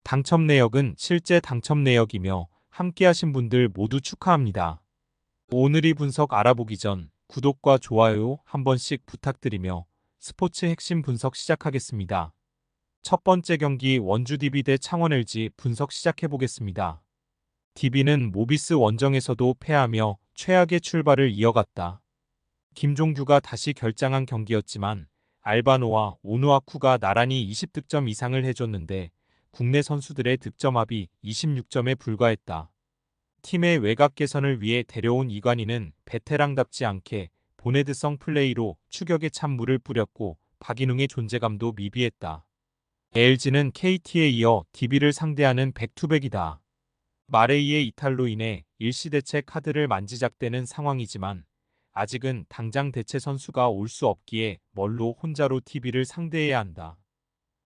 당첨 내역은 실제 당첨 내역이며 함께하신 분들 모두 축하합니다. 오늘의 분석 알아보기 전 구독과 좋아요 한 번씩 부탁드리며 스포츠 핵심 분석 시작하겠습니다. 첫 번째 경기 원주 DB 대 창원 LG 분석 시작해보겠습니다. DB는 모비스 원정에서도 패하며 최악의 출발을 이어갔다. 김종규가 다시 결장한 경기였지만 알바노와 오누아쿠가 나란히 20득점 이상을 해줬는데 국내 선수들의 득점합이 26점에 불과했다. 팀의 외곽 개선을 위해 데려온 이관희는 베테랑답지 않게 보네드성 플레이로 추격에 찬물을 뿌렸고 박인웅의 존재감도 미비했다. LG는 KT에 이어 DB를 상대하는 백투백이다. 마레이의 이탈로 인해 일시대체 카드를 만지작대는 상황이지만 아직은 당장 대체 선수가 올 수 없기에 멀로 혼자로 DB를 상대해야 한다.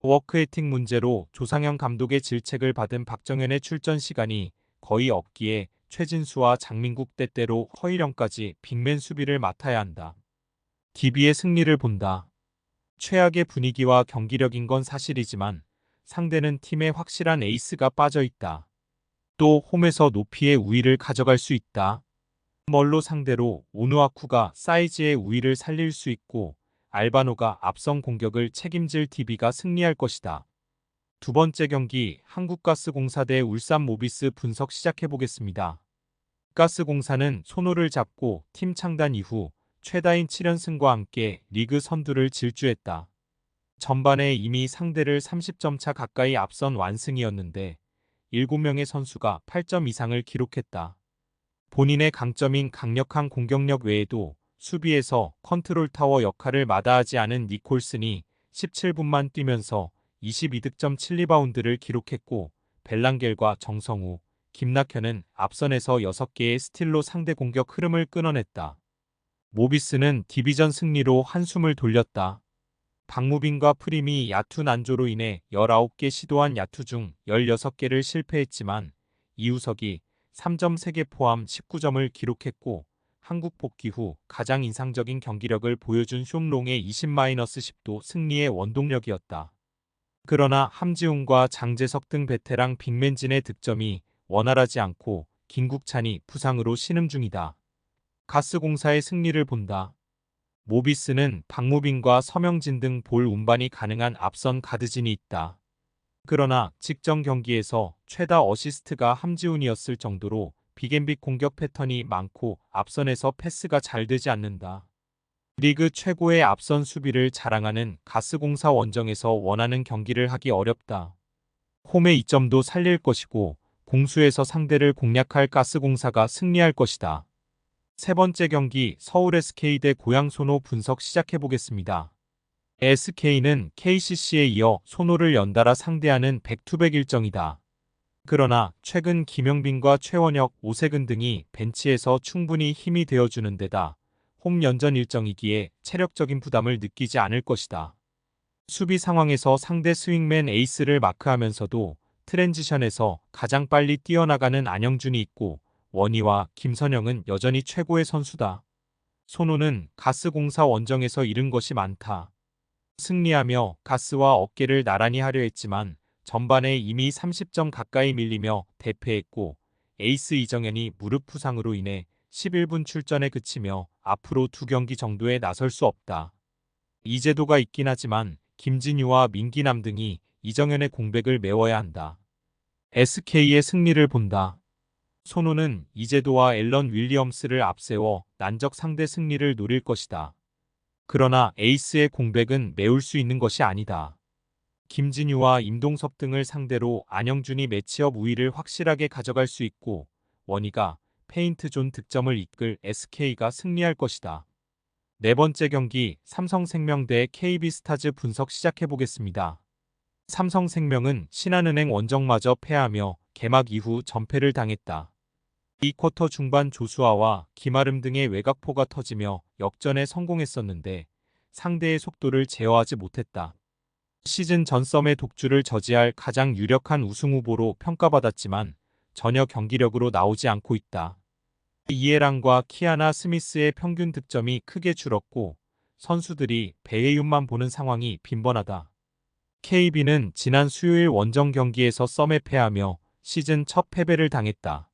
워크에틱 문제로 조상현 감독의 질책을 받은 박정현의 출전 시간이 거의 없기에 최진수와 장민국 때때로 허일영까지 빅맨 수비를 맡아야 한다. DB의 승리를 본다. 최악의 분위기와 경기력인 건 사실이지만 상대는 팀에 확실한 에이스가 빠져 있다. 또 홈에서 높이의 우위를 가져갈 수 있다. 멀로 상대로 오누아쿠가 사이즈의 우위를 살릴 수 있고 알바노가 앞선 공격을 책임질 DB가 승리할 것이다. 두 번째 경기 한국가스공사 대 울산모비스 분석 시작해보겠습니다. 가스공사는 손호를 잡고 팀 창단 이후 최다인 7연승과 함께 리그 선두를 질주했다. 전반에 이미 상대를 30점 차 가까이 앞선 완승이었는데 7명의 선수가 8점 이상을 기록했다. 본인의 강점인 강력한 공격력 외에도 수비에서 컨트롤 타워 역할을 마다하지 않은 니콜슨이 17분만 뛰면서 22득점 7리바운드를 기록했고 벨랑겔과 정성우, 김낙현은 앞선에서 6개의 스틸로 상대 공격 흐름을 끊어냈다. 모비스는 디비전 승리로 한숨을 돌렸다. 박무빈과 프림이 야투 난조로 인해 19개 시도한 야투 중 16개를 실패했지만 이우석이 3점 3개 포함 19점을 기록했고 한국 복귀 후 가장 인상적인 경기력을 보여준 숑롱의 20-10도 승리의 원동력이었다. 그러나 함지훈과 장재석 등 베테랑 빅맨진의 득점이 원활하지 않고 김국찬이 부상으로 신음 중이다. 가스공사의 승리를 본다. 모비스는 박무빈과 서명진 등 볼 운반이 가능한 앞선 가드진이 있다. 그러나 직전 경기에서 최다 어시스트가 함지훈이었을 정도로 빅앤빅 공격 패턴이 많고 앞선에서 패스가 잘 되지 않는다. 리그 최고의 앞선 수비를 자랑하는 가스공사 원정에서 원하는 경기를 하기 어렵다. 홈의 이점도 살릴 것이고 공수에서 상대를 공략할 가스공사가 승리할 것이다. 세 번째 경기 서울 SK 대 고양 소노 분석 시작해보겠습니다. SK는 KCC에 이어 소노를 연달아 상대하는 백투백 일정이다. 그러나 최근 김영빈과 최원혁, 오세근 등이 벤치에서 충분히 힘이 되어주는 데다 홈 연전 일정이기에 체력적인 부담을 느끼지 않을 것이다. 수비 상황에서 상대 스윙맨 에이스를 마크하면서도 트랜지션에서 가장 빨리 뛰어나가는 안영준이 있고 원희와 김선영은 여전히 최고의 선수다. 소노는 가스공사 원정에서 잃은 것이 많다. 승리하며 가스와 어깨를 나란히 하려 했지만 전반에 이미 30점 가까이 밀리며 대패했고 에이스 이정현이 무릎 부상으로 인해 11분 출전에 그치며 앞으로 2경기 정도에 나설 수 없다. 이재도가 있긴 하지만 김진유와 민기남 등이 이정현의 공백을 메워야 한다. SK의 승리를 본다. 소노는 이재도와 앨런 윌리엄스를 앞세워 난적 상대 승리를 노릴 것이다. 그러나 에이스의 공백은 메울 수 있는 것이 아니다. 김진유와 임동섭 등을 상대로 안영준이 매치업 우위를 확실하게 가져갈 수 있고 원희가 페인트존 득점을 이끌 SK가 승리할 것이다. 네 번째 경기 삼성생명 대 KB스타즈 분석 시작해보겠습니다. 삼성생명은 신한은행 원정마저 패하며 개막 이후 전패를 당했다. 2쿼터 중반 조수아와 김아름 등의 외곽포가 터지며 역전에 성공했었는데 상대의 속도를 제어하지 못했다. 시즌 전 썸의 독주를 저지할 가장 유력한 우승 후보로 평가받았지만 전혀 경기력으로 나오지 않고 있다. 이에란과 키아나 스미스의 평균 득점이 크게 줄었고 선수들이 배혜윤만 보는 상황이 빈번하다. KB는 지난 수요일 원정 경기에서 썸에 패하며 시즌 첫 패배를 당했다.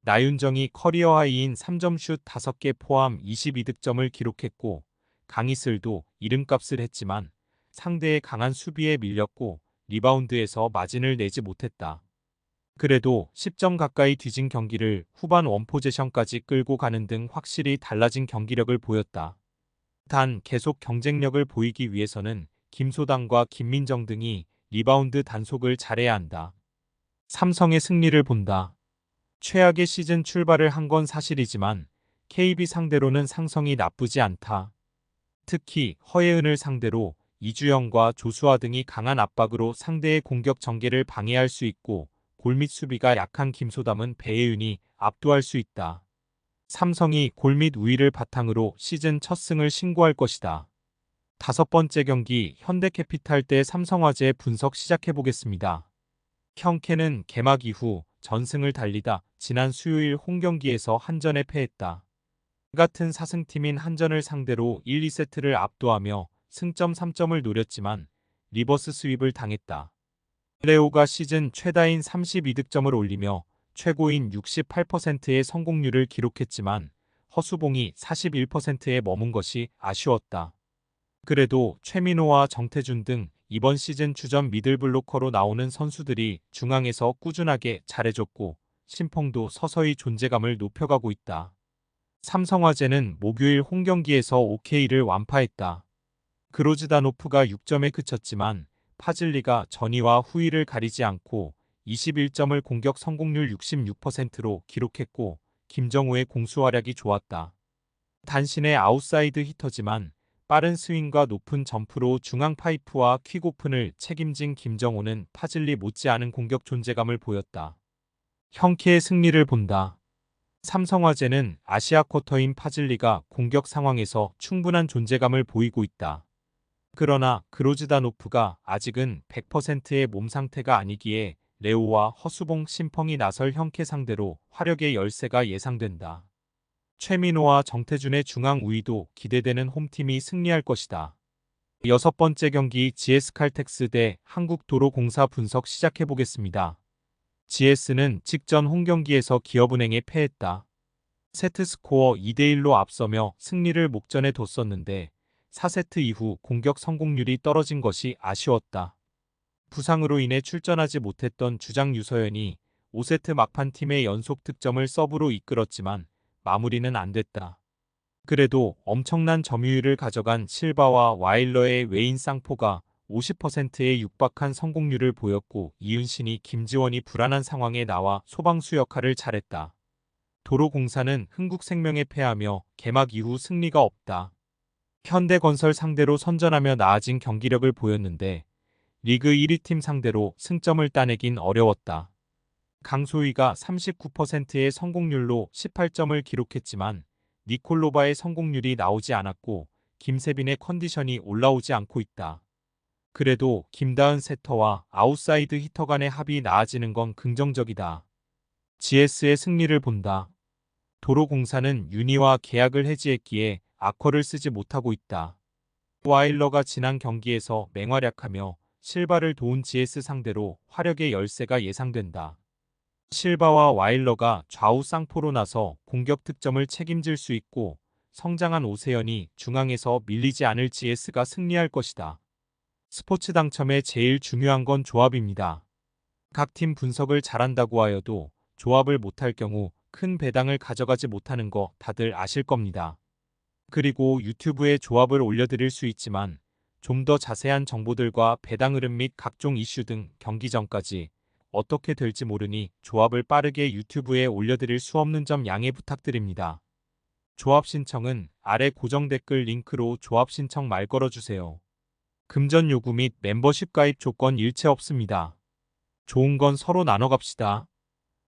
나윤정이 커리어 하이인 3점슛 5개 포함 22득점을 기록했고 강희슬도 이름값을 했지만 상대의 강한 수비에 밀렸고 리바운드에서 마진을 내지 못했다. 그래도 10점 가까이 뒤진 경기를 후반 원포제션까지 끌고 가는 등 확실히 달라진 경기력을 보였다. 단 계속 경쟁력을 보이기 위해서는 김소담과 김민정 등이 리바운드 단속을 잘해야 한다. 삼성의 승리를 본다. 최악의 시즌 출발을 한 건 사실이지만 KB 상대로는 상성이 나쁘지 않다. 특히 허예은을 상대로 이주영과 조수아 등이 강한 압박으로 상대의 공격 전개를 방해할 수 있고 골밑 수비가 약한 김소담은 배예은이 압도할 수 있다. 삼성이 골밑 우위를 바탕으로 시즌 첫 승을 신고할 것이다. 5번째 경기 현대캐피탈 대 삼성화재 분석 시작해보겠습니다. 형캐는 개막 이후 전승을 달리다 지난 수요일 홈경기에서 한전에 패했다. 같은 4승팀인 한전을 상대로 1, 2세트를 압도하며 승점 3점을 노렸지만 리버스 스윕을 당했다. 레오가 시즌 최다인 32득점을 올리며 최고인 68%의 성공률을 기록했지만 허수봉이 41%에 머문 것이 아쉬웠다. 그래도 최민호와 정태준 등 이번 시즌 주전 미들블로커로 나오는 선수들이 중앙에서 꾸준하게 잘해줬고 신펑도 서서히 존재감을 높여가고 있다. 삼성화재는 목요일 홈경기에서 OK를 완파했다. 그로즈다노프가 6점에 그쳤지만 파즐리가 전위와 후위를 가리지 않고 21점을 공격 성공률 66%로 기록했고 김정우의 공수 활약이 좋았다. 단신의 아웃사이드 히터지만 빠른 스윙과 높은 점프로 중앙 파이프와 퀵오픈을 책임진 김정우는 파즐리 못지않은 공격 존재감을 보였다. 형캐의 승리를 본다. 삼성화재는 아시아 쿼터인 파즐리가 공격 상황에서 충분한 존재감을 보이고 있다. 그러나 그로즈다노프가 아직은 100%의 몸 상태가 아니기에 레오와 허수봉 신펑이 나설 형캐 상대로 화력의 열세가 예상된다. 최민호와 정태준의 중앙 우위도 기대되는 홈팀이 승리할 것이다. 6번째 경기 GS칼텍스 대 한국도로공사 분석 시작해보겠습니다. GS는 직전 홈경기에서 기업은행에 패했다. 세트스코어 2대1로 앞서며 승리를 목전에 뒀었는데 4세트 이후 공격 성공률이 떨어진 것이 아쉬웠다. 부상으로 인해 출전하지 못했던 주장 유서연이 5세트 막판 팀의 연속 득점을 서브로 이끌었지만 마무리는 안 됐다. 그래도 엄청난 점유율을 가져간 실바와 와일러의 웨인 쌍포가 50%에 육박한 성공률을 보였고 이은신이 김지원이 불안한 상황에 나와 소방수 역할을 잘했다. 도로공사는 흥국생명에 패하며 개막 이후 승리가 없다. 현대건설 상대로 선전하며 나아진 경기력을 보였는데 리그 1위 팀 상대로 승점을 따내긴 어려웠다. 강소희가 39%의 성공률로 18점을 기록했지만 니콜로바의 성공률이 나오지 않았고 김세빈의 컨디션이 올라오지 않고 있다. 그래도 김다은 세터와 아웃사이드 히터 간의 합이 나아지는 건 긍정적이다. GS의 승리를 본다. 도로공사는 윤희와 계약을 해지했기에 아커를 쓰지 못하고 있다. 와일러가 지난 경기에서 맹활약하며 실바를 도운 GS 상대로 화력의 열세가 예상된다. 실바와 와일러가 좌우 쌍포로 나서 공격 득점을 책임질 수 있고 성장한 오세연이 중앙에서 밀리지 않을 GS가 승리할 것이다. 스포츠 당첨에 제일 중요한 건 조합입니다. 각 팀 분석을 잘한다고 하여도 조합을 못할 경우 큰 배당을 가져가지 못하는 거 다들 아실 겁니다. 그리고 유튜브에 조합을 올려드릴 수 있지만 좀 더 자세한 정보들과 배당 흐름 및 각종 이슈 등 경기 전까지 어떻게 될지 모르니 조합을 빠르게 유튜브에 올려드릴 수 없는 점 양해 부탁드립니다. 조합 신청은 아래 고정 댓글 링크로 조합 신청 말 걸어주세요. 금전 요구 및 멤버십 가입 조건 일체 없습니다. 좋은 건 서로 나눠 갑시다.